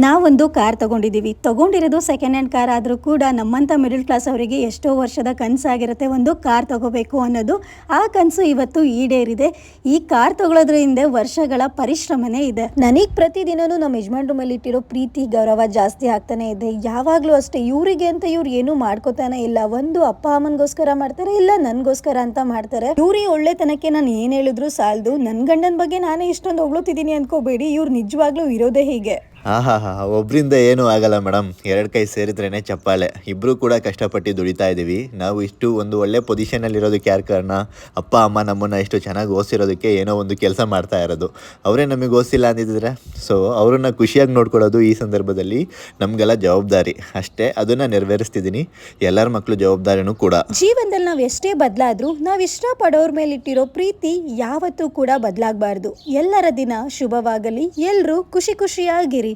ನಾವೊಂದು ಕಾರ್ ತಗೊಂಡಿರೋದು second hand car ಆದರೂ ಕೂಡ ನಮ್ಮಂಥ ಮಿಡಲ್ ಕ್ಲಾಸ್ ಅವರಿಗೆ ಎಷ್ಟೋ ವರ್ಷದ ಕನಸಾಗಿರುತ್ತೆ ಒಂದು ಕಾರ್ ತಗೋಬೇಕು ಅನ್ನೋದು. ಆ ಕನಸು ಇವತ್ತು ಈಡೇರಿದೆ. ಈ ಕಾರ್ ತಗೊಳ್ಳೋದ್ರ ಹಿಂದೆ ವರ್ಷಗಳ ಪರಿಶ್ರಮನೇ ಇದೆ. ನನಗೆ ಪ್ರತಿದಿನನೂ ನಮ್ಮ ಯಜಮಾನ್ರ ಮೇಲೆ ಇಟ್ಟಿರೋ ಪ್ರೀತಿ ಗೌರವ ಜಾಸ್ತಿ ಆಗ್ತಾನೆ ಇದೆ. ಯಾವಾಗಲೂ ಅಷ್ಟೇ ಇವರಿಗೆ ಅಂತ ಇವ್ರು ಏನು ಮಾಡ್ಕೋತಾನೆ ಇಲ್ಲ. ಒಂದು ಅಪ್ಪ ಅಮ್ಮನಿಗೋಸ್ಕರ ಮಾಡ್ತಾರೆ, ಇಲ್ಲ ನನಗೋಸ್ಕರ ಅಂತ ಮಾಡ್ತಾರೆ. ಇವ್ರಿ ಒಳ್ಳೆತನಕ್ಕೆ ನಾನು ಏನು ಹೇಳಿದ್ರು ಸಾಲದು. ನನ್ನ ಗಂಡನ ಬಗ್ಗೆ ನಾನೇ ಇಷ್ಟೊಂದು ಹೊಗಳುತ್ತಿದ್ದೀನಿ ಅನ್ಕೋಬೇಡಿ. ಇವ್ರು ನಿಜವಾಗ್ಲೂ ಇರೋದೇ ಹೀಗೆ. ಒಬ್ಬರಿಂದ ಏನೂ ಆಗಲ್ಲ ಮೇಡಮ್, ಎರಡು ಕೈ ಸೇರಿದ್ರೇ ಚಪ್ಪಾಳೆ. ಇಬ್ಬರು ಕೂಡ ಕಷ್ಟಪಟ್ಟು ದುಡಿತಾ ಇದ್ದೀವಿ. ನಾವು ಇಷ್ಟು ಒಂದು ಒಳ್ಳೆ ಪೊಸಿಷನಲ್ಲಿ ಇರೋದಕ್ಕೆ ಯಾರು ಕಾರಣ? ಅಪ್ಪ ಅಮ್ಮ ನಮ್ಮನ್ನು ಇಷ್ಟು ಚೆನ್ನಾಗಿ ಓದಿಸಿರೋದಕ್ಕೆ ಏನೋ ಒಂದು ಕೆಲಸ ಮಾಡ್ತಾ ಇರೋದು. ಅವರೇ ನಮಗೆ ಓದಿಸಿಲ್ಲ ಅಂದಿದ್ರೆ ಸೊ ಅವರನ್ನು ಖುಷಿಯಾಗಿ ನೋಡ್ಕೊಳ್ಳೋದು ಈ ಸಂದರ್ಭದಲ್ಲಿ ನಮಗೆಲ್ಲ ಜವಾಬ್ದಾರಿ ಅಷ್ಟೇ. ಅದನ್ನು ನೆರವೇರಿಸ್ತಿದ್ದೀನಿ. ಎಲ್ಲರ ಮಕ್ಕಳು ಜವಾಬ್ದಾರಿನೂ ಕೂಡ. ಜೀವನದಲ್ಲಿ ನಾವು ಎಷ್ಟೇ ಬದಲಾದರೂ ನಾವು ಇಷ್ಟಪಡೋರ ಮೇಲೆ ಇಟ್ಟಿರೋ ಪ್ರೀತಿ ಯಾವತ್ತೂ ಕೂಡ ಬದಲಾಗಬಾರ್ದು. ಎಲ್ಲರ ದಿನ ಶುಭವಾಗಲಿ. ಎಲ್ಲರೂ ಖುಷಿಯಾಗಿರಿ.